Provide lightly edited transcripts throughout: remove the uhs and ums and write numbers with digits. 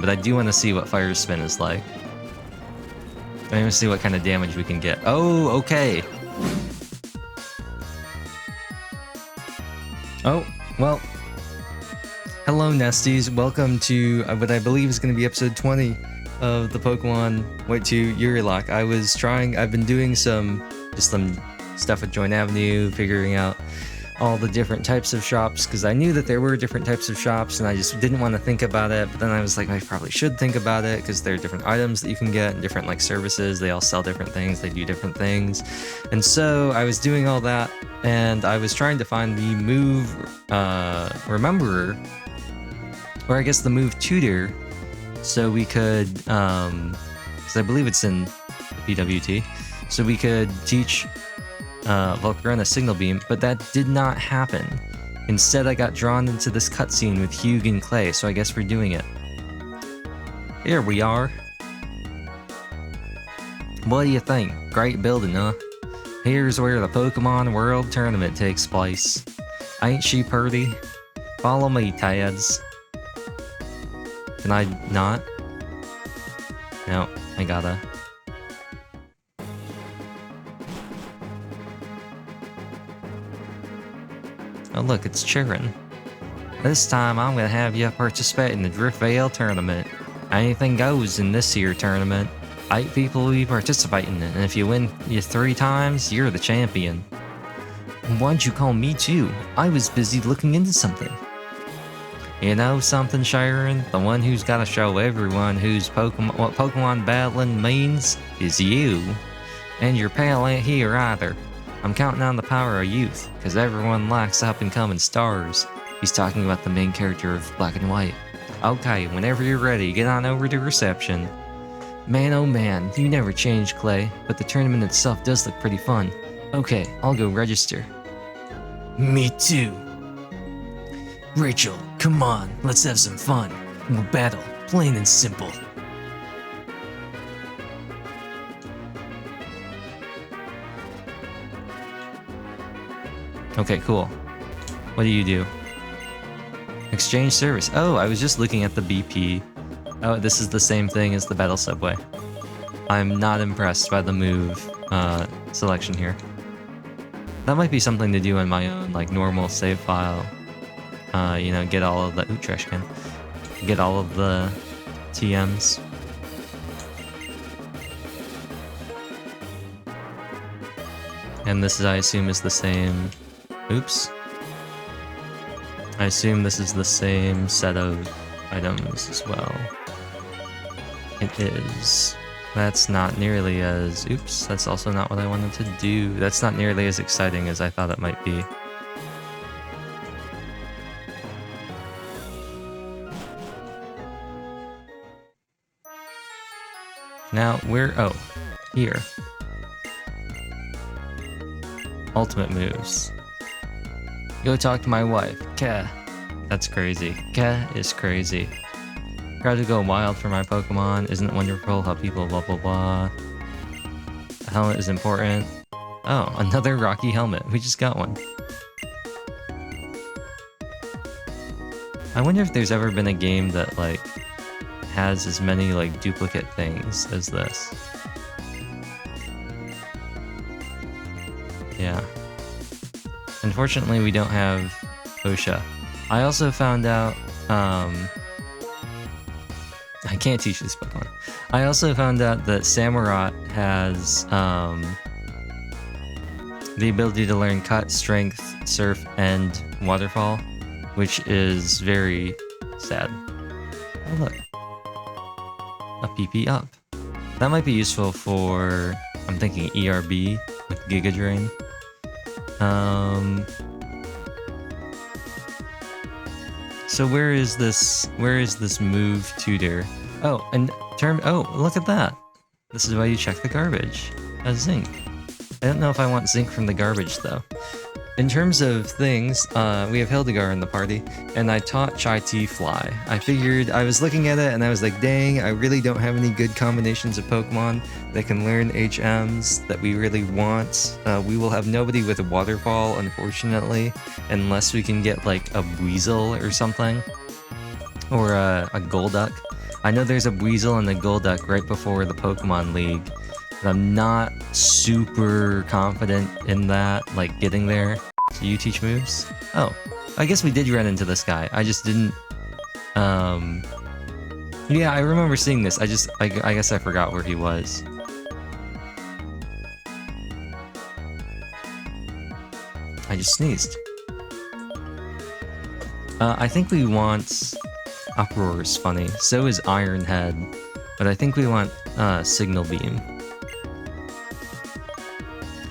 But I do want to see what Fire Spin is like. I want to see what kind of damage we can get. Oh, okay. Oh, well. Hello, Nesties. Welcome to what I believe is going to be episode 20 of the Pokemon White 2 Yurilocke. I've been doing some stuff with Joint Avenue, figuring out all the different types of shops, because I knew that there were different types of shops and I just didn't want to think about it, but then I was like, I probably should think about it, because there are different items that you can get and different like services. They all sell different things, they do different things. And so I was doing all that and I was trying to find the move rememberer, or I guess the move tutor, so we could because I believe it's in PWT, so we could teach Volcarona Signal Beam, but that did not happen. Instead, I got drawn into this cutscene with Hugh and Clay, so I guess we're doing it. Here we are. What do you think? Great building, huh? Here's where the Pokemon World Tournament takes place. Ain't she pretty? Follow me, Tads. Can I not? No, I gotta. Oh look, it's Chirin. This time I'm gonna have you participate in the Driftvale tournament. Anything goes in this here tournament. 8 people will be participating in it, and if you win 3 times, you're the champion. Why'd you call me too? I was busy looking into something. You know something, Chirin? The one who's gotta show everyone what Pokemon battling means is you. And your pal ain't here either. I'm counting on the power of youth, because everyone likes up-and-coming stars. He's talking about the main character of Black and White. Okay, whenever you're ready, get on over to reception. Man, oh man, you never change, Clay, but the tournament itself does look pretty fun. Okay, I'll go register. Me too. Rachel, come on, let's have some fun. We'll battle, plain and simple. Okay, cool. What do you do? Exchange service. Oh, I was just looking at the BP. Oh, this is the same thing as the Battle Subway. I'm not impressed by the move selection here. That might be something to do in my own like normal save file. You know, get all of the trash can. Get all of the TMs. And this is, I assume, is the same. Oops. I assume this is the same set of items as well. It is. That's not nearly as... Oops, that's also not what I wanted to do. That's not nearly as exciting as I thought it might be. Now, where... Oh, here. Ultimate moves. Go talk to my wife. Keh. That's crazy. Keh is crazy. Try to go wild for my Pokemon. Isn't it wonderful how people blah blah blah. The helmet is important. Oh, another Rocky helmet. We just got one. I wonder if there's ever been a game that like has as many like duplicate things as this. Yeah. Unfortunately, we don't have OSHA. I also found out, I can't teach this Pokemon. I also found out that Samurott has, the ability to learn Cut, Strength, Surf, and Waterfall, which is very sad. Oh look. A PP up. That might be useful for, I'm thinking ERB with Giga Drain. So where is this move tutor? Oh, and oh, look at that. This is why you check the garbage. A zinc. I don't know if I want zinc from the garbage though. In terms of things, we have Hildegar in the party, and I taught Chai-Tea Fly. I figured, I was looking at it and I was like, dang, I really don't have any good combinations of Pokemon that can learn HMs that we really want. We will have nobody with a Waterfall, unfortunately, unless we can get like a Weasel or something. Or a Golduck. I know there's a Weasel and a Golduck right before the Pokemon League, but I'm not super confident in that, like, getting there. So you teach moves? Oh, I guess we did run into this guy. I just didn't, yeah, I remember seeing this. I guess I forgot where he was. I just sneezed. I think we want... Uproar is funny. So is Iron Head. But I think we want Signal Beam.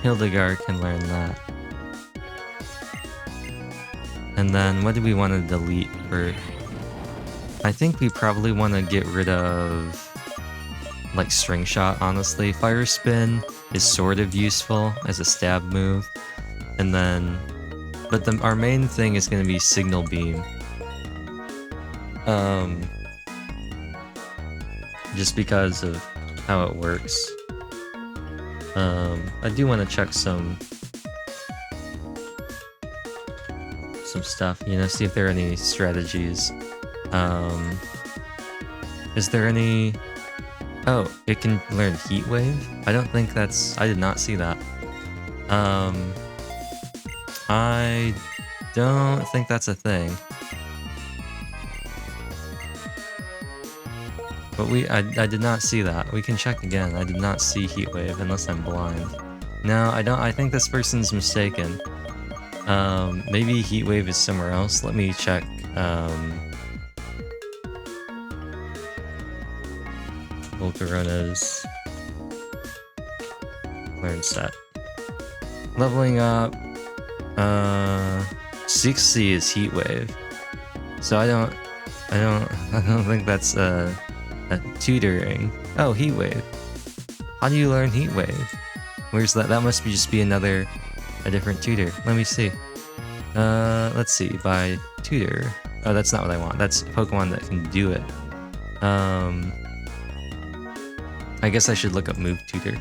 Hildegar can learn that. And then what do we want to delete for... I think we probably want to get rid of... like String Shot, honestly. Fire Spin is sort of useful as a stab move. And then... but our main thing is going to be Signal Beam. Just because of how it works. I do want to check some stuff, you know, see if there are any strategies. Is there any... oh, it can learn Heat Wave? I don't think that's... I did not see that. I don't think that's a thing. But I did not see that. We can check again. I did not see Heat Wave unless I'm blind. No, I don't. I think this person's mistaken. Maybe Heat Wave is somewhere else. Let me check. Volcarona's learn set. Leveling up. 60 is Heat Wave. So I don't think that's tutoring. Oh, Heat Wave. How do you learn Heat Wave? Where's that? That must just be a different tutor. Let me see. Let's see. By tutor. Oh, that's not what I want. That's Pokemon that can do it. I guess I should look up Move Tutor.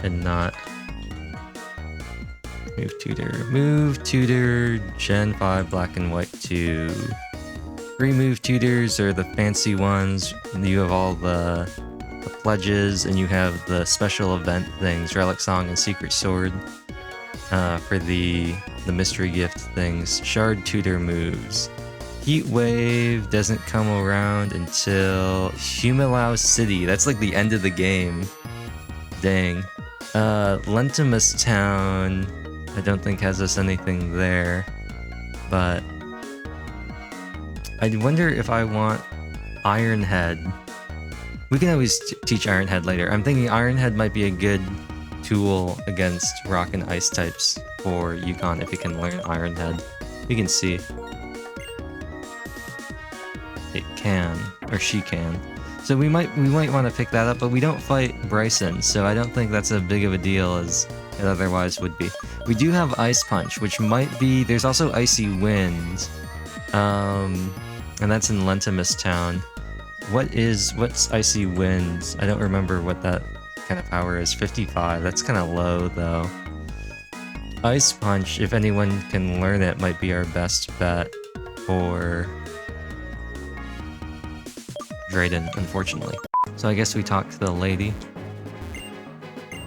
And not... Move Tutor. Move Tutor Gen 5 Black and White 2. Free Move Tutors are the fancy ones. You have all the pledges, and you have the special event things, Relic Song and Secret Sword, for the mystery gift things. Shard Tutor moves. Heat Wave doesn't come around until Humilau City. That's like the end of the game. Dang. Lentimus Town, I don't think has us anything there, but I wonder if I want Iron Head. We can always teach Iron Head later. I'm thinking Iron Head might be a good tool against Rock and Ice types for Yukon if it can learn Iron Head. We can see. It can, or she can. So we might want to pick that up, but we don't fight Bryson, so I don't think that's as big of a deal as it otherwise would be. We do have Ice Punch, which might be... there's also Icy Wind. And that's in Lentimus Town. What's Icy Wind? I don't remember what that kind of power is. 55. That's kind of low, though. Ice Punch, if anyone can learn it, might be our best bet for Drayden, unfortunately. So I guess we talk to the lady.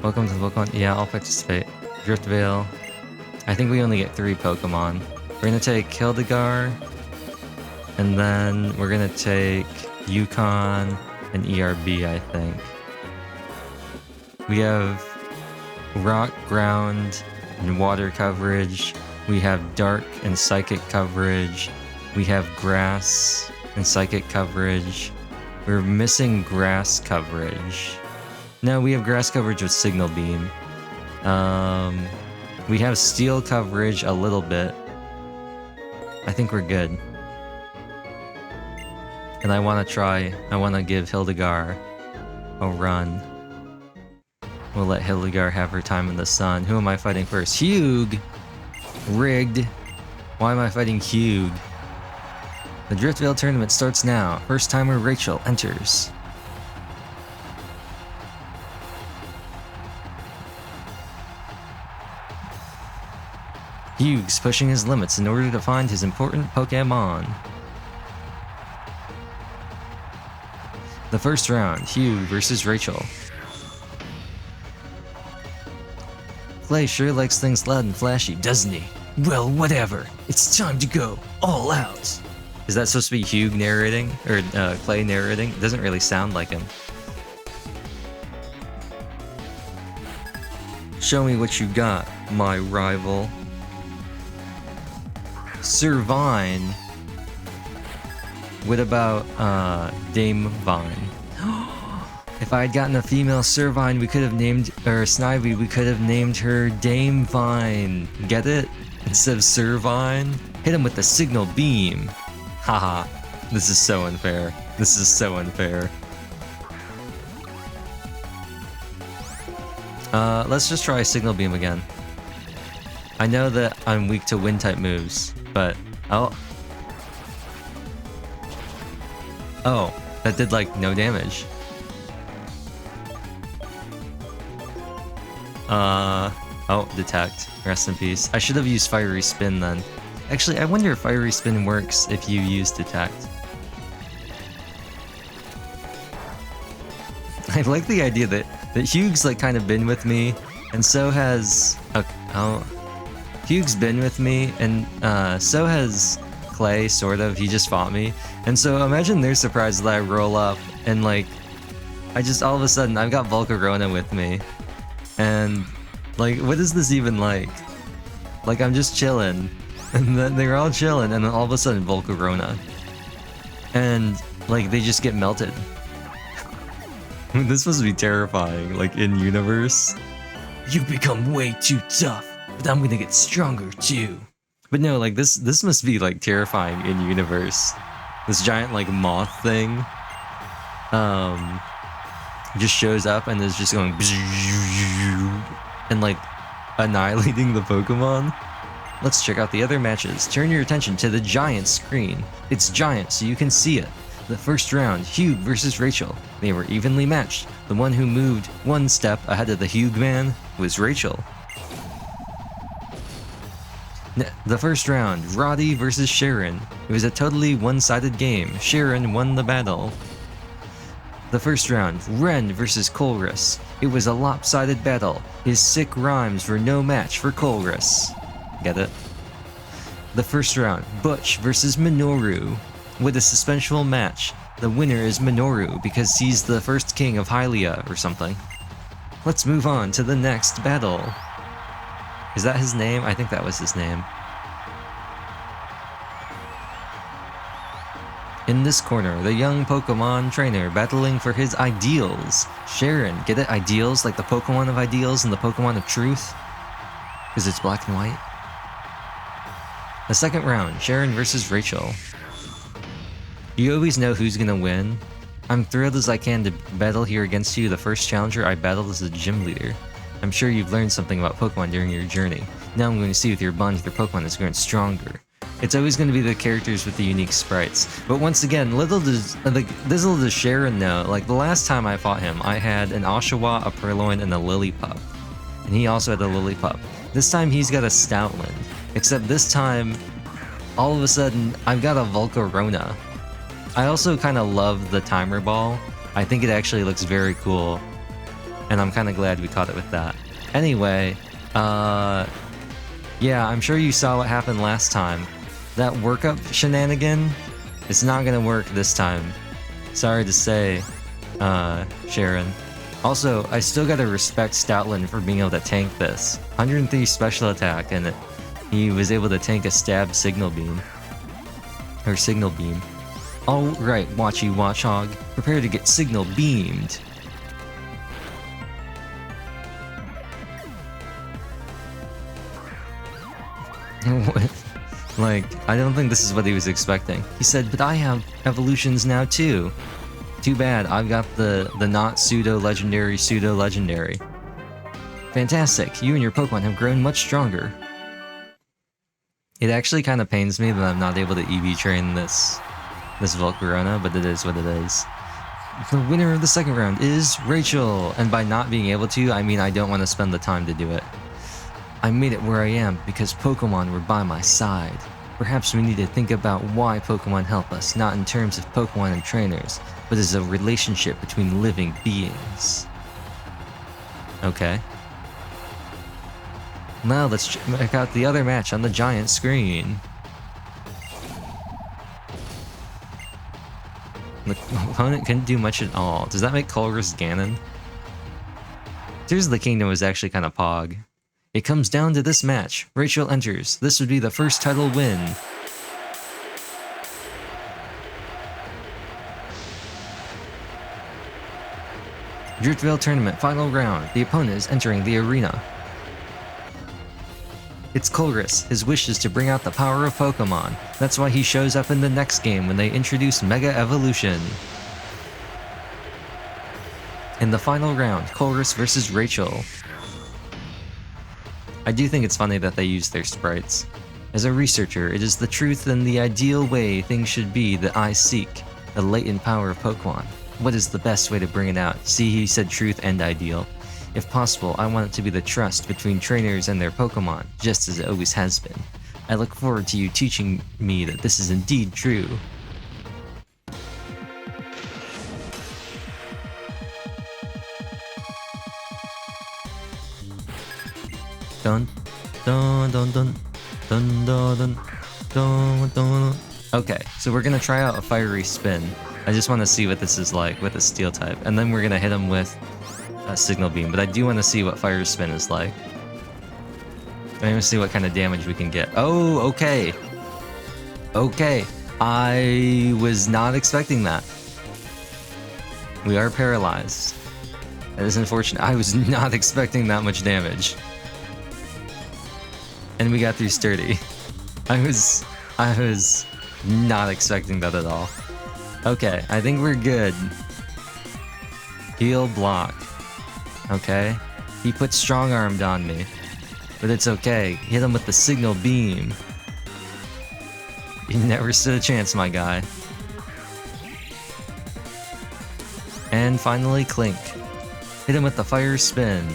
Welcome to the Pokemon. Yeah, I'll participate. Driftvale. I think we only get 3 Pokemon. We're gonna take Hildegar. And then we're gonna take Yukon and ERB, I think. We have Rock, Ground, and Water coverage. We have Dark and Psychic coverage. We have Grass and Psychic coverage. We're missing Grass coverage. No, we have Grass coverage with Signal Beam. We have Steel coverage a little bit. I think we're good. And I want to give Hildegar a run. We'll let Hildegar have her time in the sun. Who am I fighting first? Hugh! Rigged. Why am I fighting Hugh? The Driftvale tournament starts now. First timer Rachel enters. Hugh's pushing his limits in order to find his important Pokemon. The first round, Hugh versus Rachel. Clay sure likes things loud and flashy, doesn't he? Well, whatever. It's time to go all out. Is that supposed to be Hugh narrating? Or Clay narrating? It doesn't really sound like him. Show me what you got, my rival. Servine. What about Dame Vine? If I had gotten a female Servine, we could have named, or Snivy, we could have named her Dame Vine. Get it? Instead of Servine? Hit him with the signal beam. Haha. This is so unfair. This is so unfair. Let's just try signal beam again. I know that I'm weak to wind type moves, but oh, that did like no damage. Oh, detect. Rest in peace. I should have used Fiery Spin then. Actually, I wonder if Fiery Spin works if you use detect. I like the idea that Hugh's like kind of been with me, and so has Hugh's been with me, and so has Clay, sort of. He just fought me, and so imagine they're surprised that I roll up and like I just all of a sudden I've got Volcarona with me, and like what is this even like? Like I'm just chilling, and then they're all chilling, and then all of a sudden Volcarona, and like they just get melted. This must be terrifying, like in universe. You become way too tough, but I'm gonna get stronger too. But no, like this must be like terrifying in universe. This giant like moth thing just shows up and is just going and like annihilating the Pokemon. Let's check out the other matches. Turn your attention to the giant screen. It's giant so you can see it. The first round, Hugh versus Rachel. They were evenly matched. The one who moved one step ahead of the Hugh man was Rachel. The first round, Roddy versus Sharon. It was a totally one-sided game. Sharon won the battle. The first round, Ren versus Colress. It was a lopsided battle. His sick rhymes were no match for Colress. Get it? The first round, Butch versus Minoru. With a suspensual match, the winner is Minoru because he's the first king of Hylia or something. Let's move on to the next battle. Is that his name? I think that was his name. In this corner, the young Pokemon trainer battling for his ideals. Sharon, get it? Ideals? Like the Pokemon of ideals and the Pokemon of truth? Because it's black and white. The second round, Sharon versus Rachel. You always know who's gonna win. I'm thrilled as I can to battle here against you, the first challenger I battled as a gym leader. I'm sure you've learned something about Pokemon during your journey. Now I'm going to see if your bond with your Pokemon is growing stronger. It's always going to be the characters with the unique sprites. But once again, little does Sharon know, like the last time I fought him, I had an Oshawott, a Purloin, and a Lillipup. And he also had a Lillipup. This time he's got a Stoutland. Except this time, all of a sudden, I've got a Volcarona. I also kind of love the timer ball. I think it actually looks very cool. And I'm kind of glad we caught it with that. Anyway, yeah, I'm sure you saw what happened last time. That workup shenanigan, it's not gonna work this time. Sorry to say, Sharon. Also, I still gotta respect Stoutland for being able to tank this. 103 special attack, and he was able to tank a stab signal beam. Or signal beam. Alright, Watchy Watchog, prepare to get signal beamed. Like, I don't think this is what he was expecting. He said, but I have evolutions now too. Too bad, I've got the not pseudo-legendary. Fantastic, you and your Pokemon have grown much stronger. It actually kind of pains me that I'm not able to EV train this Volcarona, but it is what it is. The winner of the second round is Rachel, and by not being able to, I mean I don't want to spend the time to do it. I made it where I am because Pokemon were by my side. Perhaps we need to think about why Pokemon help us, not in terms of Pokemon and trainers, but as a relationship between living beings. Okay. Now let's check out the other match on the giant screen. The opponent couldn't do much at all. Does that make Colress Ganon? Tears of the Kingdom was actually kind of pog. It comes down to this match. Rachel enters. This would be the first title win. Driftvale Tournament Final Round. The opponent is entering the arena. It's Colress. His wish is to bring out the power of Pokemon. That's why he shows up in the next game when they introduce Mega Evolution. In the final round, Colress versus Rachel. I do think it's funny that they use their sprites. As a researcher, it is the truth and the ideal way things should be that I seek. The latent power of Pokemon. What is the best way to bring it out? See, he said truth and ideal. If possible, I want it to be the trust between trainers and their Pokemon, just as it always has been. I look forward to you teaching me that this is indeed true. Dun dun dun dun dun dun dun dun. Okay, so we're gonna try out a fiery spin. I just want to see what this is like with a steel type, and then we're gonna hit him with a signal beam. But I do want to see what fire spin is like. I want to see what kind of damage we can get. Oh, okay. Okay, I was not expecting that. We are paralyzed. That is unfortunate. I was not expecting that much damage. And we got through sturdy. I was not expecting that at all. Okay, I think we're good. Heal block. Okay. He put strong armed on me. But it's okay. Hit him with the signal beam. You never stood a chance, my guy. And finally, Clink. Hit him with the fire spin.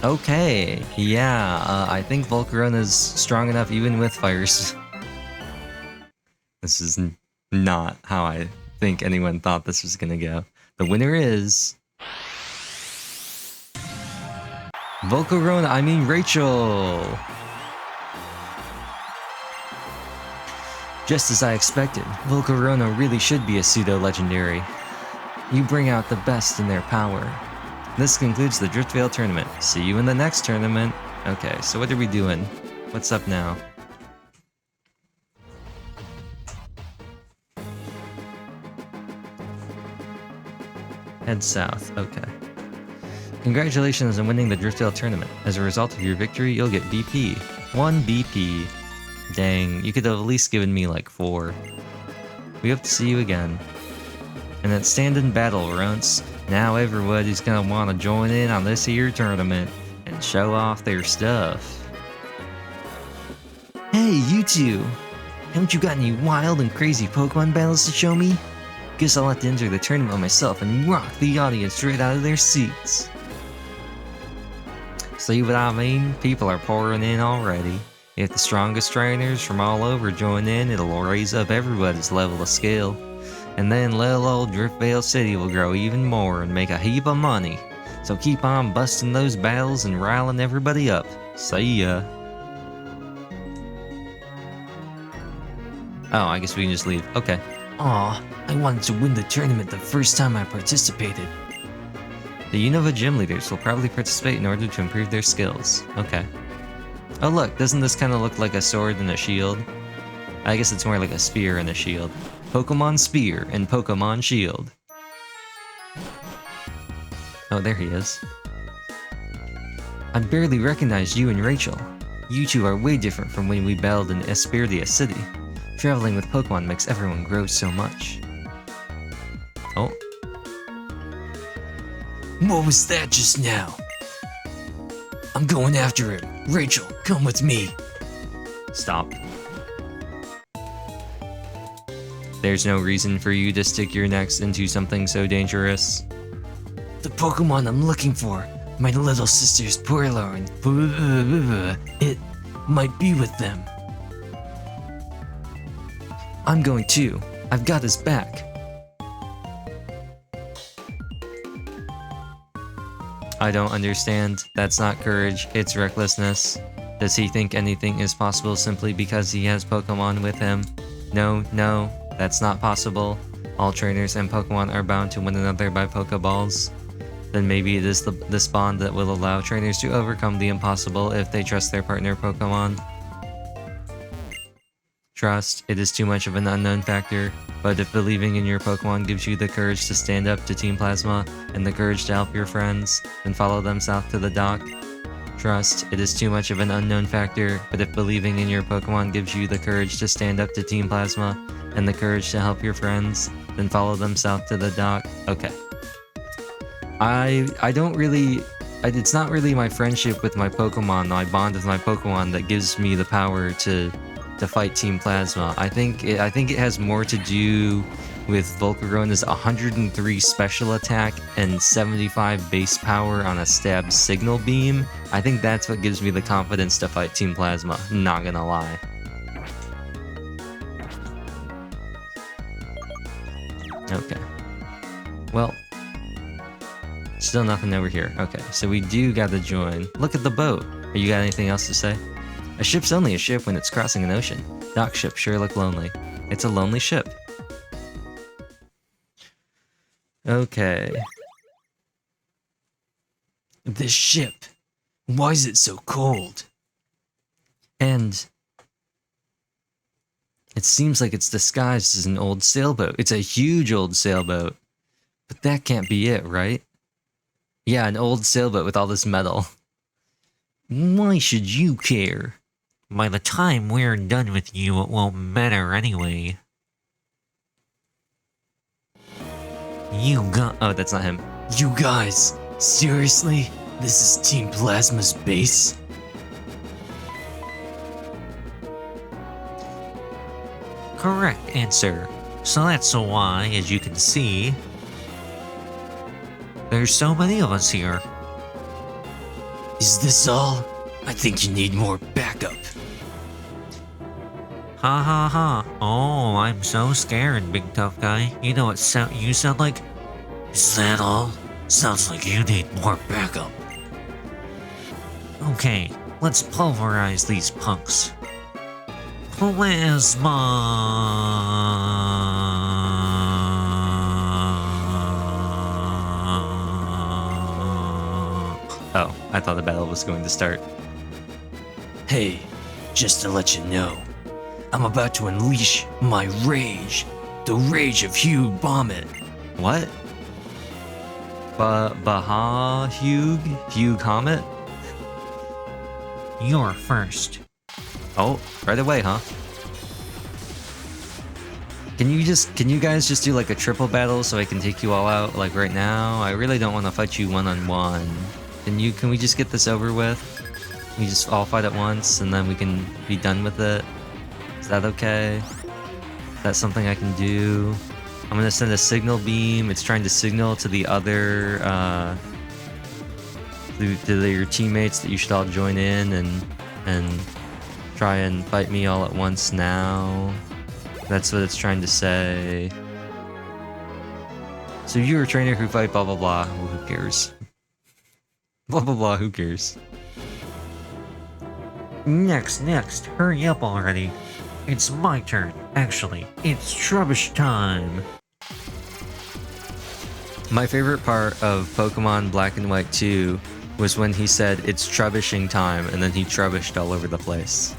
Okay, yeah, I think Volcarona's strong enough even with fires. This is not how I think anyone thought this was gonna go. The winner is... Volcarona, I mean Rachel! Just as I expected, Volcarona really should be a pseudo-legendary. You bring out the best in their power. This concludes the Driftvale tournament. See you in the next tournament. Okay, so what are we doing? What's up now? Head south, okay. Congratulations on winning the Driftvale tournament. As a result of your victory, you'll get BP. 1 BP. Dang, you could have at least given me like 4. We hope to see you again. And then stand in battle, runts. Now everybody's gonna want to join in on this here tournament and show off their stuff. Hey, you two! Haven't you got any wild and crazy Pokemon battles to show me? Guess I'll have to enter the tournament myself and rock the audience right out of their seats. See what I mean? People are pouring in already. If the strongest trainers from all over join in, it'll raise up everybody's level of skill. And then little old Driftvale City will grow even more and make a heap of money. So keep on busting those battles and riling everybody up. See ya. Oh, I guess we can just leave. Okay. Aw, I wanted to win the tournament the first time I participated. The Unova gym leaders will probably participate in order to improve their skills. Okay. Oh look, doesn't this kind of look like a sword and a shield? I guess it's more like a spear and a shield. Pokemon Spear and Pokemon Shield. Oh, there he is. I barely recognized you and Rachel. You two are way different from when we battled in Espiridia City. Traveling with Pokemon makes everyone grow so much. Oh. What was that just now? I'm going after it. Rachel, come with me. Stop. There's no reason for you to stick your necks into something so dangerous. The Pokemon I'm looking for, my little sister's Purloin. might be with them. I'm going too. I've got his back. I don't understand. That's not courage, it's recklessness. Does he think anything is possible simply because he has Pokemon with him? No, that's not possible. All trainers and Pokemon are bound to one another by Pokeballs. Then maybe it is this bond that will allow trainers to overcome the impossible if they trust their partner Pokemon. Trust, it is too much of an unknown factor, but if believing in your Pokemon gives you the courage to stand up to Team Plasma and the courage to help your friends, then follow them south to the dock. Trust, it is too much of an unknown factor, but if believing in your Pokemon gives you the courage to stand up to Team Plasma and the courage to help your friends, then follow them south to the dock. Okay. I don't really... It's not really my friendship with my Pokemon, my bond with my Pokemon that gives me the power to fight Team Plasma. I think it has more to do with Volcarona's 103 special attack and 75 base power on a stab signal beam. I think that's what gives me the confidence to fight Team Plasma, not gonna lie. Okay. Well, still nothing over here. Okay, so we do gotta join. Look at the boat. You got anything else to say? A ship's only a ship when it's crossing an ocean. Dock ships sure look lonely. It's a lonely ship. Okay. This ship. Why is it so cold? And it seems like it's disguised as an old sailboat. It's a huge old sailboat. But that can't be it, right? Yeah, an old sailboat with all this metal. Why should you care? By the time we're done with you, it won't matter anyway. Oh, that's not him. You guys, seriously? This is Team Plasma's base? Correct answer. So that's why, as you can see, there's so many of us here. Is this all? I think you need more backup. Ha ha ha. Oh, I'm so scared, big tough guy. You know what you sound like? Is that all? Sounds like you need more backup. Okay, let's pulverize these punks. Plasma! Oh, I thought the battle was going to start. Hey, just to let you know, I'm about to unleash my rage. The rage of Hugh Vomit. What? Hugh Comet? You're first. Oh, right away, huh? Can you guys just do like a triple battle so I can take you all out like right now? I really don't want to fight you one-on-one. Can we just get this over with? We just all fight at once and then we can be done with it? Is that okay? Is that something I can do? I'm gonna send a signal beam. It's trying to signal to the other, to your teammates that you should all join in and try and fight me all at once now. That's what it's trying to say. So you're a trainer who fight blah blah blah. Well, who cares? Blah blah blah, who cares? Next, hurry up already. It's my turn, actually. It's Trubbish time. My favorite part of Pokemon Black and White 2 was when he said, it's Trubbishing time, and then he trubbished all over the place.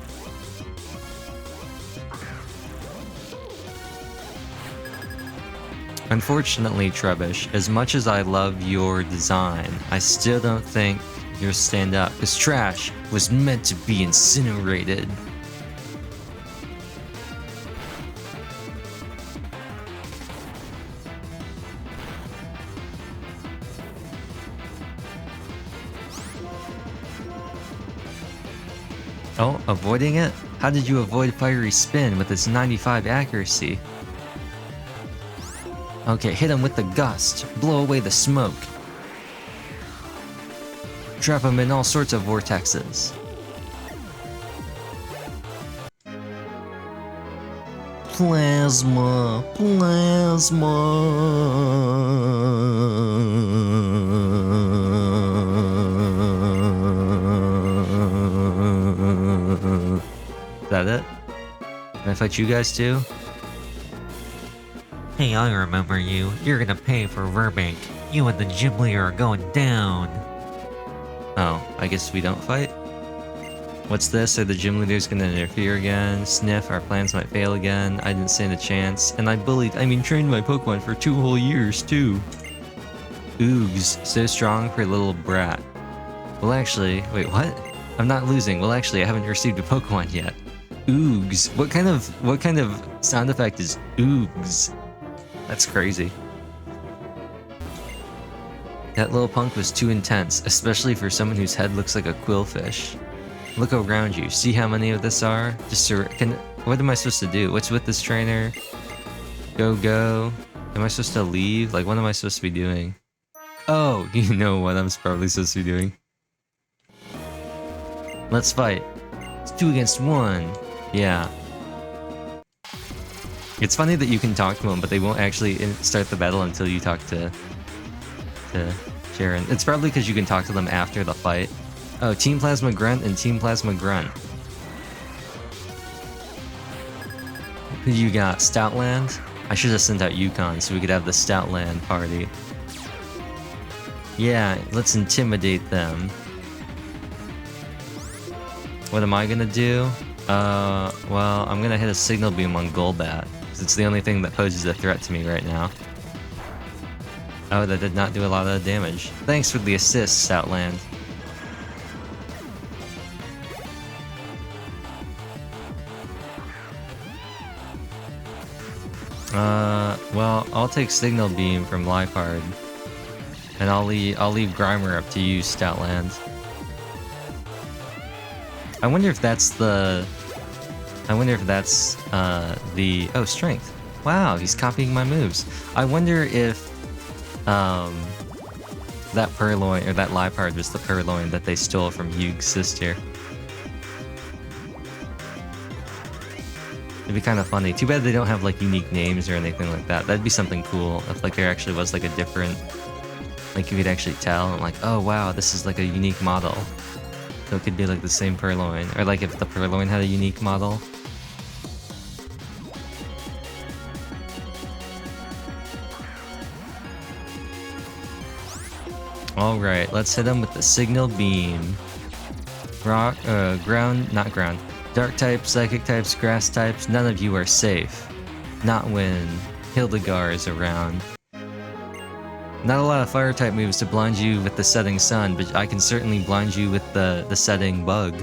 Unfortunately, Trubbish, as much as I love your design, I still don't think you'll stand up, because trash was meant to be incinerated. Oh, avoiding it? How did you avoid Fiery Spin with its 95 accuracy? Okay, hit him with the Gust. Blow away the smoke. Trap him in all sorts of vortexes. Plasma. Is that it? Can I fight you guys too? Hey, I remember you. You're gonna pay for Verbank. You and the gym leader are going down. Oh, I guess we don't fight? What's this? Are the gym leaders gonna interfere again? Sniff, our plans might fail again. I didn't stand a chance. And I trained my Pokemon for 2 whole years, too. Oogs, so strong for a little brat. Well, actually, wait, what? I'm not losing. Well, actually, I haven't received a Pokemon yet. Oogs. What kind of sound effect is oogs? That's crazy. That little punk was too intense, especially for someone whose head looks like a quillfish. Look around you. See how many of this are? What am I supposed to do? What's with this trainer? Go. Am I supposed to leave? Like, what am I supposed to be doing? Oh, you know what I'm probably supposed to be doing. Let's fight. It's 2 against 1. Yeah. It's funny that you can talk to them, but they won't actually start the battle until you talk to Sharon. It's probably because you can talk to them after the fight. Oh, Team Plasma Grunt and Team Plasma Grunt. Who you got? Stoutland? I should have sent out Yukon so we could have the Stoutland party. Yeah, let's intimidate them. What am I gonna do? Well, I'm gonna hit a Signal Beam on Golbat, because it's the only thing that poses a threat to me right now. Oh, that did not do a lot of damage. Thanks for the assist, Stoutland. Well, I'll take Signal Beam from Liepard. And I'll leave Grimer up to you, Stoutland. I wonder if that's the... Oh, Strength. Wow, he's copying my moves. I wonder if... that Purloin, or that Liepard was the Purloin that they stole from Yuge's sister. It'd be kind of funny. Too bad they don't have like unique names or anything like that. That'd be something cool if like there actually was like a different, like you could actually tell and like, oh wow, this is like a unique model. So it could be like the same Purloin, or like if the Purloin had a unique model. All right, let's hit him with the Signal Beam. Rock, not ground. Dark types, psychic types, grass types, none of you are safe. Not when Hildegar is around. Not a lot of fire type moves to blind you with the setting sun, but I can certainly blind you with the setting bug.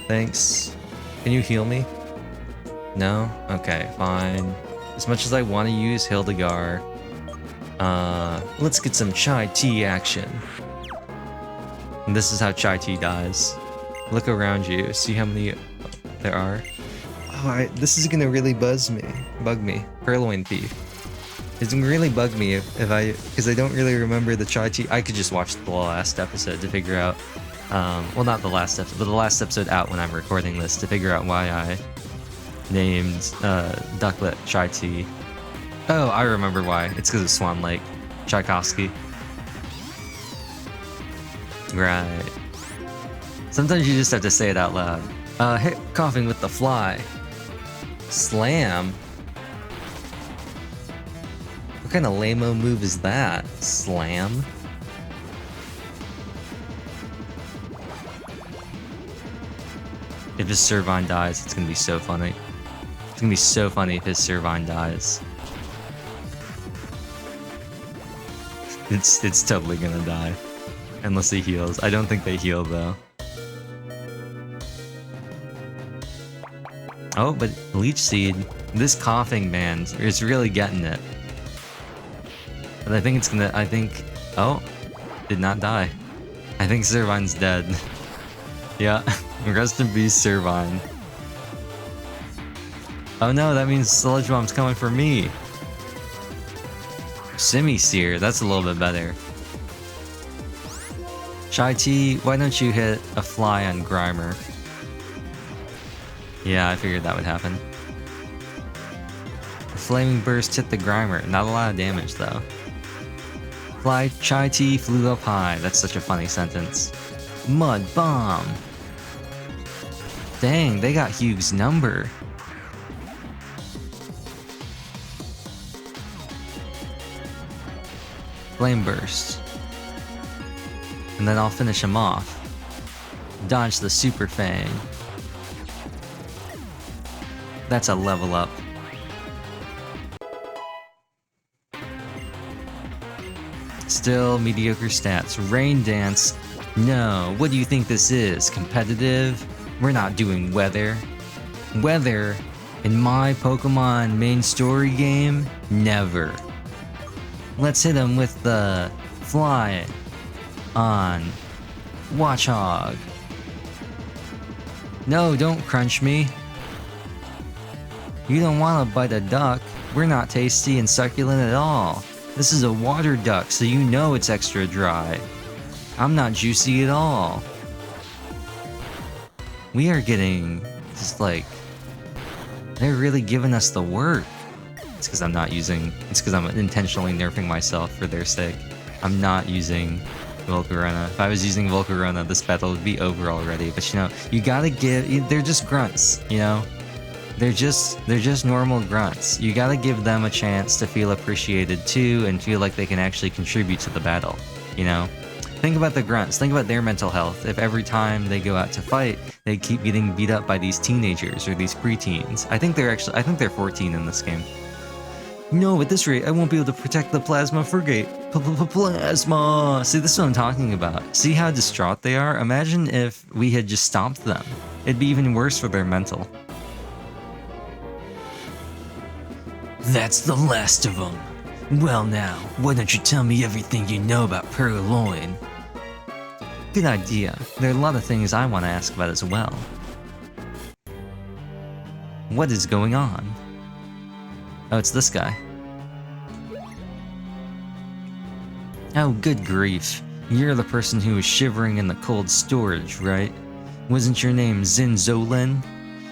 Thanks. Can you heal me? No? Okay, fine. As much as I want to use Hildegar, let's get some Chai Tea action. And this is how Chai Tea dies. Look around you, see how many there are. Oh, this is gonna really bug me. Purloin Thief. It's gonna really bug me because I don't really remember the Chai Tea. I could just watch the last episode to figure out, well, not the last episode, but the last episode out when I'm recording this to figure out why I named Ducklet Chai Tea. Oh, I remember why. It's because of Swan Lake. Tchaikovsky. Right. Sometimes you just have to say it out loud. Hit coughing with the fly. Slam? What kind of lame-o move is that? Slam? If his Servine dies, it's gonna be so funny. It's gonna be so funny if his Servine dies. It's totally gonna die. Unless he heals. I don't think they heal though. Oh, but Leech Seed, this coughing man is really getting it. But I think it's gonna, oh, did not die. I think Servine's dead. Yeah, rest in peace, Servine. Oh no, that means Sludge Bomb's coming for me. Semi-Seer, that's a little bit better. Chai Tea, why don't you hit a fly on Grimer? Yeah, I figured that would happen. The Flaming Burst hit the Grimer. Not a lot of damage, though. Fly Chai Tea flew up high. That's such a funny sentence. Mud Bomb. Dang, they got Hugh's number. Flame Burst. And then I'll finish him off. Dodge the Super Fang. That's a level up. Still mediocre stats. Rain Dance. No, what do you think this is? Competitive? We're not doing weather. Weather in my Pokemon main story game? Never. Let's hit him with the Fly on Watchog. No, don't crunch me. You don't want to bite a duck. We're not tasty and succulent at all. This is a water duck, so you know it's extra dry. I'm not juicy at all. We are getting just like, they're really giving us the work. It's because I'm not using, it's because I'm intentionally nerfing myself for their sake. I'm not using Volcarona. If I was using Volcarona, this battle would be over already. But you know, you gotta give, they're just grunts, you know? They're just normal grunts. You gotta give them a chance to feel appreciated too and feel like they can actually contribute to the battle, you know? Think about the grunts, think about their mental health. If every time they go out to fight, they keep getting beat up by these teenagers or these preteens. I think they're 14 in this game. No, at this rate, I won't be able to protect the Plasma Frigate. Plasma! See, this is what I'm talking about. See how distraught they are? Imagine if we had just stopped them. It'd be even worse for their mental. That's the last of them. Well now, why don't you tell me everything you know about Purloin? Good idea. There are a lot of things I want to ask about as well. What is going on? Oh, it's this guy. Oh, good grief. You're the person who was shivering in the cold storage, right? Wasn't your name Zinzolin?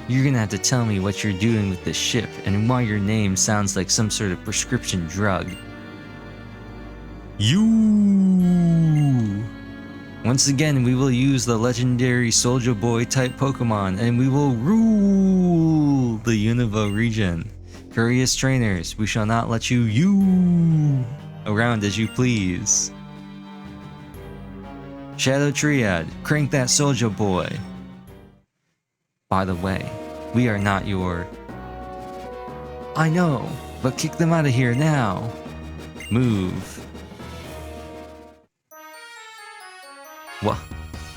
You're gonna have to tell me what you're doing with this ship and why your name sounds like some sort of prescription drug. You. Once again, we will use the legendary Soldier Boy type Pokemon and we will rule the Unova region. Courteous trainers, we shall not let you around as you please. Shadow Triad, crank that Soldier Boy. By the way, we are not your... I know, but kick them out of here now. Move. What?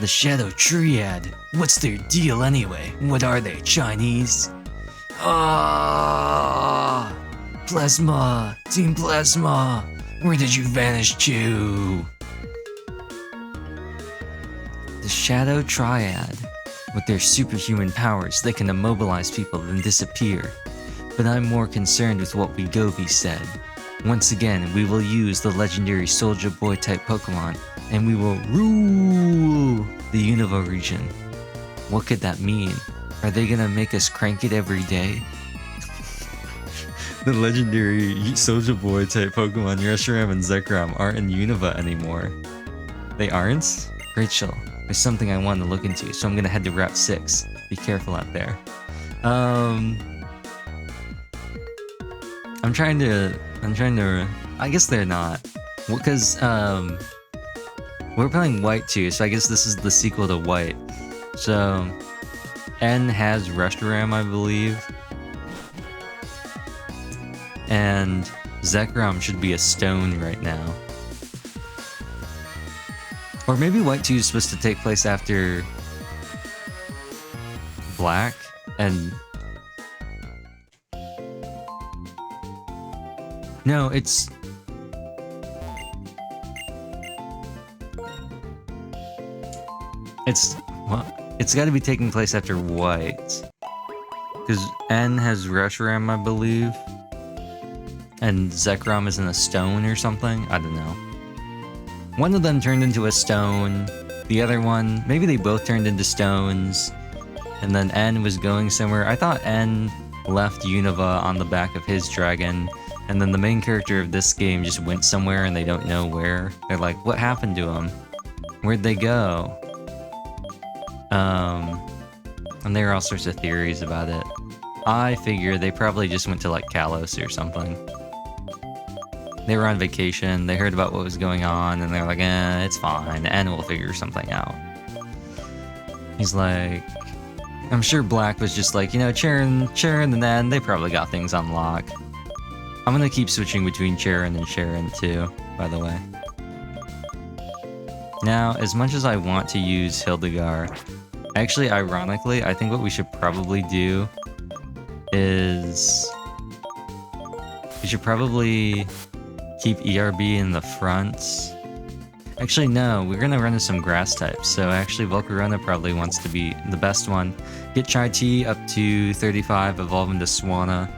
The Shadow Triad? What's their deal anyway? What are they, Chinese? Ah! Plasma! Team Plasma! Where did you vanish to? The Shadow Triad. With their superhuman powers, they can immobilize people and disappear. But I'm more concerned with what Wegovy said. Once again, we will use the legendary Soldier Boy type Pokemon, and we will rule the Unova region. What could that mean? Are they gonna make us crank it every day? The legendary Soldier Boy type Pokemon Reshiram and Zekrom aren't in Unova anymore. They aren't? Rachel. There's something I want to look into, so I'm gonna head to Route 6. Be careful out there. I'm trying to, I guess they're not. Because, we're playing White 2, so I guess this is the sequel to White. So, N has Reshiram, I believe. And Zekrom should be a stone right now. Or maybe White 2 is supposed to take place after Black, and... No, it's... Well, it's gotta be taking place after White. Because N has Reshiram, I believe. And Zekrom is in a stone or something? I don't know. One of them turned into a stone, the other one, maybe they both turned into stones, and then N was going somewhere. I thought N left Unova on the back of his dragon, and then the main character of this game just went somewhere and they don't know where. They're like, what happened to him? Where'd they go? And there are all sorts of theories about it. I figure they probably just went to like Kalos or something. They were on vacation, they heard about what was going on, and they're like, it's fine, and we'll figure something out. He's like, I'm sure Black was just like, Charon and N, they probably got things on lock. I'm gonna keep switching between Charon and Sharon too, by the way. Now, as much as I want to use Hildegar, actually, ironically, I think what we should probably do is we should probably keep ERB in the front. Actually, no, we're gonna run into some grass types, so actually Volcarona probably wants to be the best one. Get Chai-T up to 35, evolve into Swanna,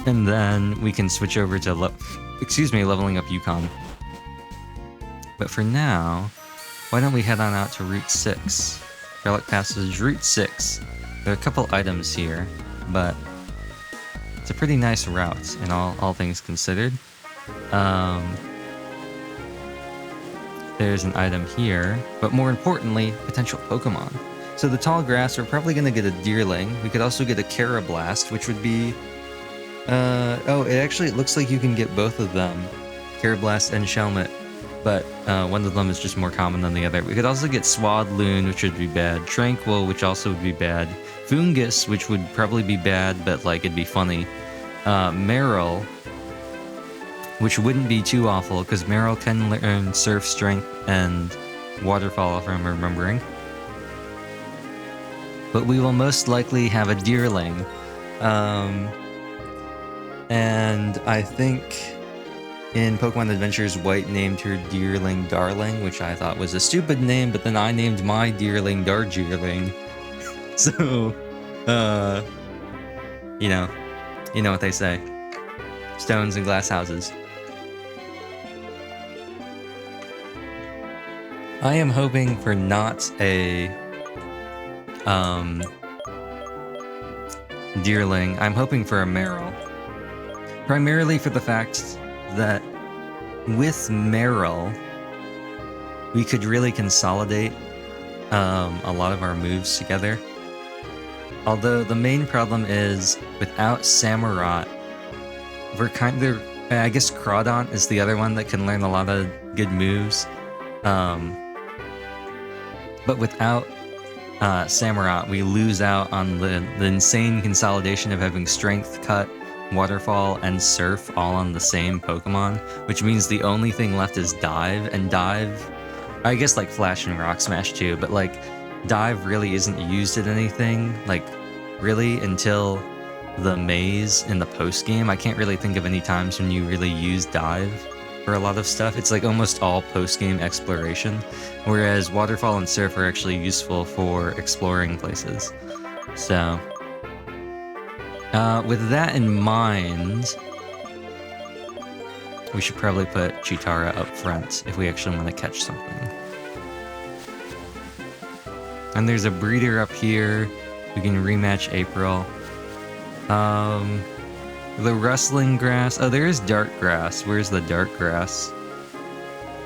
and then we can switch over to leveling up Yukon. But for now, why don't we head on out to Route 6? Relic Passage, Route 6. There are a couple items here, but it's a pretty nice route in all things considered. There's an item here, but more importantly, potential Pokemon. So the tall grass, we're probably going to get a Deerling. We could also get a Carablast, which would be... it looks like you can get both of them. Carablast and Shelmet, but one of them is just more common than the other. We could also get Swadloon, which would be bad. Tranquil, which also would be bad. Foongus, which would probably be bad, but like it'd be funny. Meryl, which wouldn't be too awful, because Meryl can learn Surf, Strength, and Waterfall, if I'm remembering. But we will most likely have a Deerling. And I think in Pokemon Adventures, White named her Deerling Darling, which I thought was a stupid name, but then I named my Deerling Darjeeling. So, you know what they say. Stones and glass houses. I am hoping for not a Deerling. I'm hoping for a Meryl. Primarily for the fact that with Meryl, we could really consolidate a lot of our moves together. Although the main problem is, without Samurott, we're kind of... I guess Crawdaunt is the other one that can learn a lot of good moves. But without Samurott, we lose out on the insane consolidation of having Strength, Cut, Waterfall, and Surf all on the same Pokemon, which means the only thing left is Dive, and Dive... I guess like Flash and Rock Smash too, but like Dive really isn't used at anything, like really until the maze in the post-game. I can't really think of any times when you really use Dive for a lot of stuff. It's like almost all post-game exploration, whereas Waterfall and Surf are actually useful for exploring places. So, with that in mind, we should probably put Chitara up front if we actually want to catch something. And there's a breeder up here. We can rematch April. The rustling grass. Oh, there is dark grass. Where's the dark grass?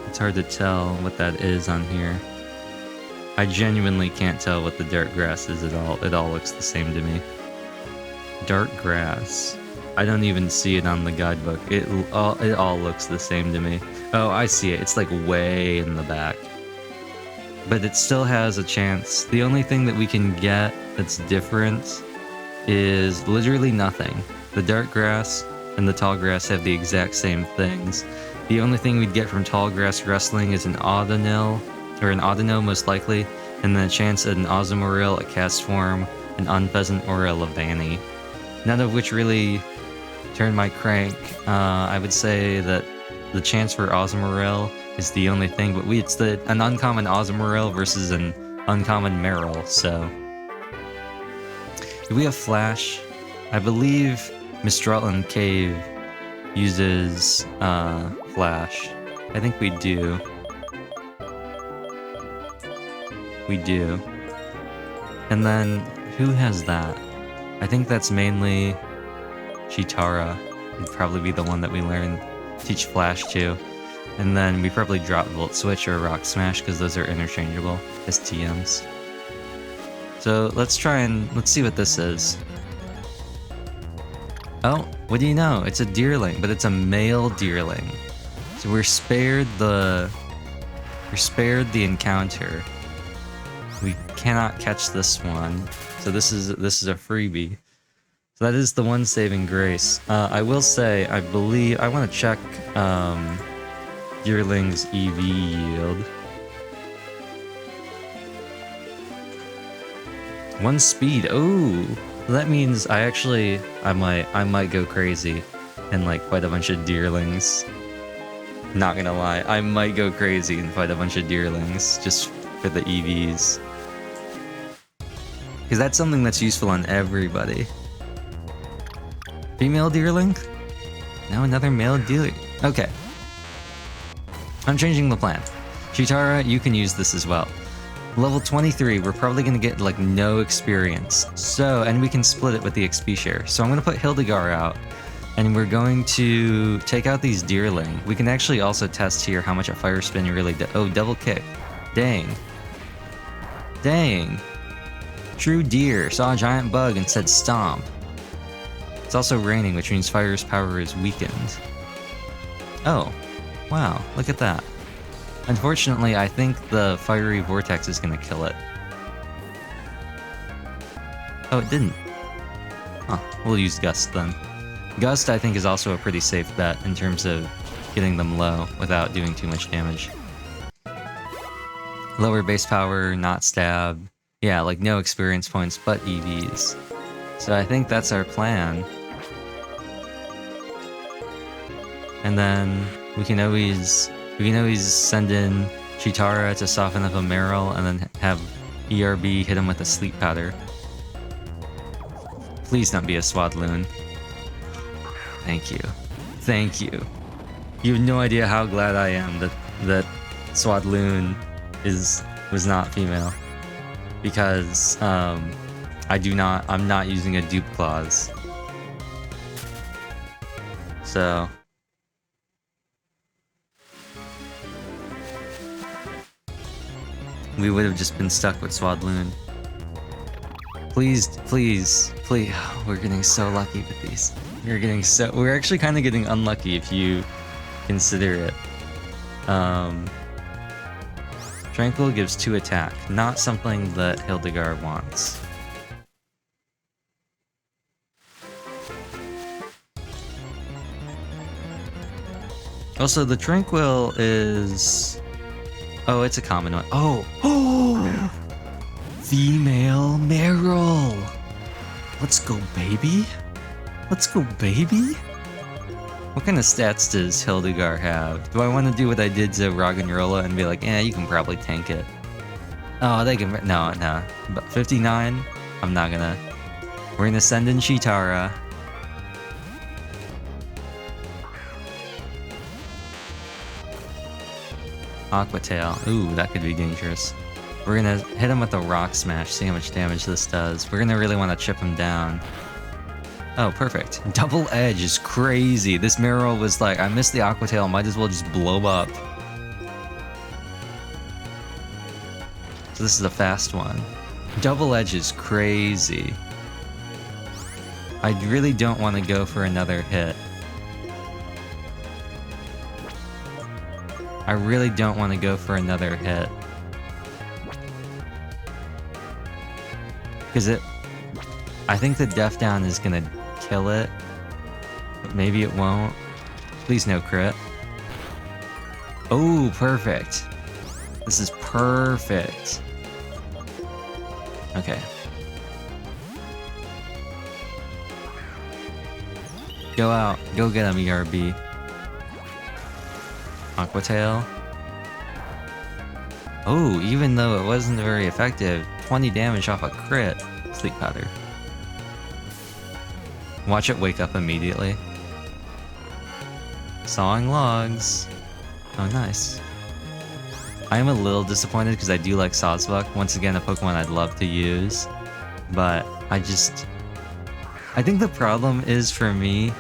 It's hard to tell what that is on here. I genuinely can't tell what the dark grass is at all. It all looks the same to me. Dark grass. I don't even see it on the guidebook. It all looks the same to me. Oh, I see it. It's like way in the back. But it still has a chance. The only thing that we can get that's different is literally nothing. The dark grass and the tall grass have the exact same things. The only thing we'd get from tall grass wrestling is an Audinil, or an Audino most likely, and then a chance at an Azumarill, a Castform, an Unpheasant, or a Lavani. None of which really turn my crank. I would say that the chance for Azumarill is the only thing, but it's an uncommon Azumarill versus an uncommon Meryl, so... Do we have Flash? I believe Mistralton Cave uses Flash. I think we do. We do. And then, who has that? I think that's mainly Chitara. Would probably be the one that we teach Flash to. And then we probably drop Volt Switch or Rock Smash because those are interchangeable as TMs. So let's see what this is. Oh, what do you know? It's a Deerling, but it's a male Deerling. So we're spared the encounter. We cannot catch this one. So this is a freebie. So that is the one saving grace. I will say, I want to check Deerling's EV yield. 1 speed. Oh, that means I might go crazy and like fight a bunch of Deerlings. Not gonna lie, I might go crazy and fight a bunch of Deerlings just for the EVs. Because that's something that's useful on everybody. Female Deerling? Now another male Deerling. Okay. I'm changing the plan. Chitara, you can use this as well. Level 23, we're probably going to get like no experience. So, and we can split it with the XP share. So I'm going to put Hildegar out. And we're going to take out these Deerling. We can actually also test here how much a Fire Spin really does. Oh, double kick. Dang. Dang. True Deer saw a giant bug and said stomp. It's also raining, which means Fire's power is weakened. Oh. Wow, look at that. Unfortunately, I think the Fiery Vortex is going to kill it. Oh, it didn't. Huh, we'll use Gust then. Gust, I think, is also a pretty safe bet in terms of getting them low without doing too much damage. Lower base power, not stab. Yeah, like no experience points, but EVs. So I think that's our plan. And then we can always send in Chitara to soften up a Meryl and then have ERB hit him with a Sleep Powder. Please don't be a Swadloon. Thank you. Thank you. You have no idea how glad I am that Swadloon was not female. Because I'm not using a dupe clause. So we would have just been stuck with Swadloon. Please, please, please. We're getting so lucky with these. We're actually kind of getting unlucky if you consider it. Tranquil gives 2 attack, not something that Hildegar wants. Also, the Tranquil is... Oh, it's a common one. Oh! Oh! Female Meryl! Let's go, baby! Let's go, baby! What kind of stats does Hildegar have? Do I want to do what I did to Roggenrola and be like, eh, you can probably tank it? Oh, they can... No. But 59? I'm not gonna... We're gonna send in Chitara. Aqua Tail. Ooh, that could be dangerous. We're gonna hit him with a Rock Smash, see how much damage this does. We're gonna really want to chip him down. Oh, perfect. Double Edge is crazy. This Meryl was like, I missed the Aqua Tail, might as well just blow up. So this is a fast one. Double Edge is crazy. I really don't want to go for another hit. I really don't want to go for another hit. Because I think the Def Down is gonna kill it. But maybe it won't. Please no crit. Oh, perfect. This is perfect. Okay. Go out. Go get him, ERB. Aqua Tail. Oh, even though it wasn't very effective, 20 damage off a crit. Sleep Powder. Watch it wake up immediately. Sawing logs. Oh, nice. I am a little disappointed because I do like Sawsbuck. Once again, a Pokemon I'd love to use. But I think the problem is for me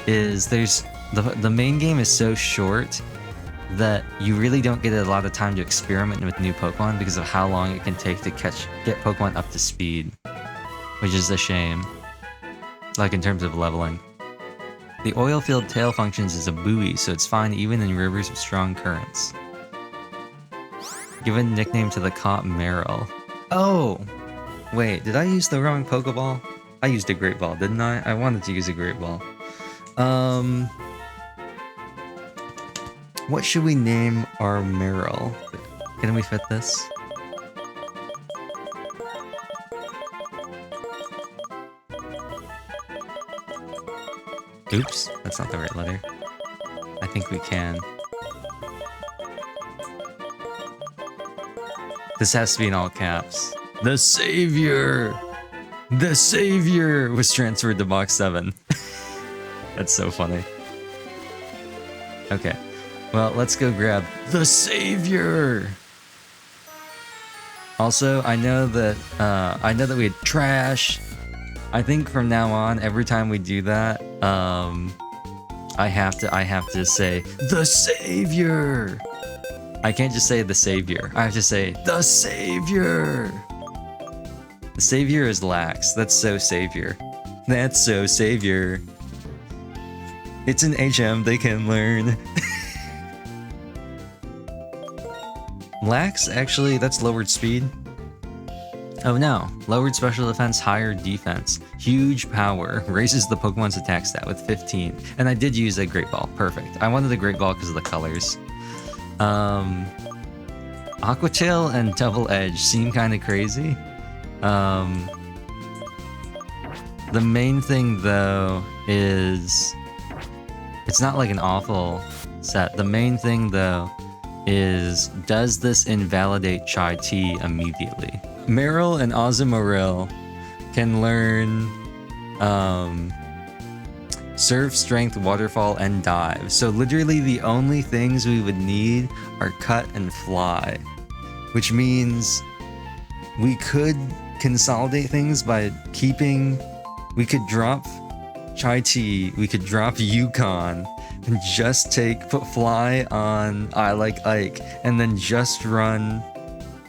is the main game is so short that you really don't get a lot of time to experiment with new Pokemon because of how long it can take to get Pokemon up to speed, which is a shame. Like in terms of leveling. The oil-filled tail functions as a buoy, so it's fine even in rivers with strong currents. Give a nickname to the caught Meryl. Oh! Wait, did I use the wrong Pokeball? I used a Great Ball, didn't I? I wanted to use a Great Ball. What should we name our Meryl? Can we fit this? Oops, that's not the right letter. I think we can. This has to be in all caps. The Savior! The Savior was transferred to box 7. That's so funny. Okay, well, let's go grab the Savior! Also, I know that we had trash. I think from now on, every time we do that, I have to say the Savior. I can't just say the Savior. I have to say the Savior. The Savior is lax. That's so Savior. That's so Savior. It's an HM they can learn. Lax, actually, that's lowered speed. Oh no, lowered special defense, higher defense. Huge power, raises the Pokemon's attack stat with 15. And I did use a Great Ball, perfect. I wanted the Great Ball because of the colors. Aqua Tail and Double Edge seem kind of crazy. The main thing though is, it's not like an awful set. The main thing though is, does this invalidate Chai Tea immediately? Meryl and Azumarill can learn Surf, Strength, Waterfall, and Dive. So literally the only things we would need are Cut and Fly. Which means we could consolidate things by keeping... We could drop Chai Tea, we could drop Yukon, and just put Fly on I Like Ike, and then just run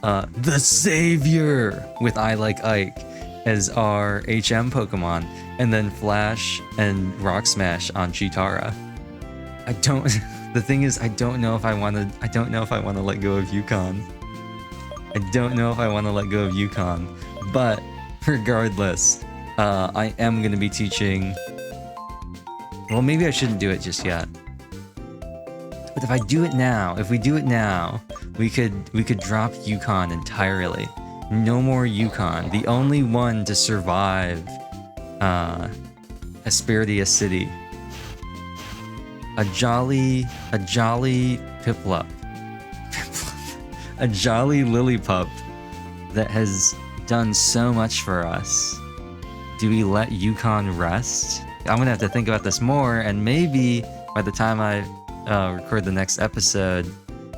the Savior with I Like Ike as our HM Pokemon, and then Flash and Rock Smash on Chitara. The thing is, I don't know if I want to let go of Yukon. I don't know if I want to let go of Yukon, but regardless, I am going to be teaching... Well, maybe I shouldn't do it just yet. But if we do it now, we could drop Yukon entirely. No more Yukon. The only one to survive Asperdia City. A jolly Piplup. A jolly Lillipup that has done so much for us. Do we let Yukon rest? I'm gonna have to think about this more, and maybe by the time I record the next episode,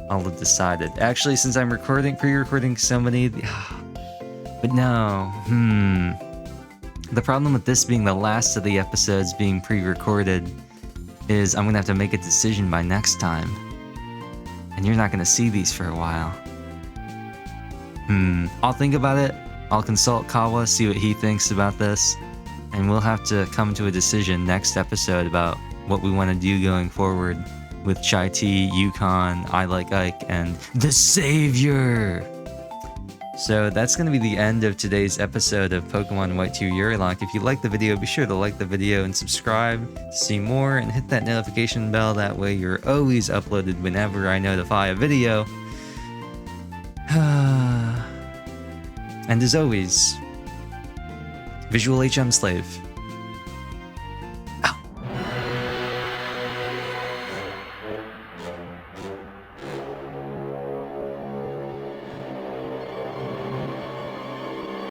I'll have decided. Actually, since I'm pre-recording so many... But no, The problem with this being the last of the episodes being pre-recorded is I'm gonna have to make a decision by next time. And you're not gonna see these for a while. I'll think about it. I'll consult Kawa, see what he thinks about this, and we'll have to come to a decision next episode about what we want to do going forward with Chai Tea, Yukon, I Like Ike, and the Savior! So that's going to be the end of today's episode of Pokemon White 2 Yurilocke. If you liked the video, be sure to like the video and subscribe to see more, and hit that notification bell. That way you're always uploaded whenever I notify a video. And as always, Visual HM Slave.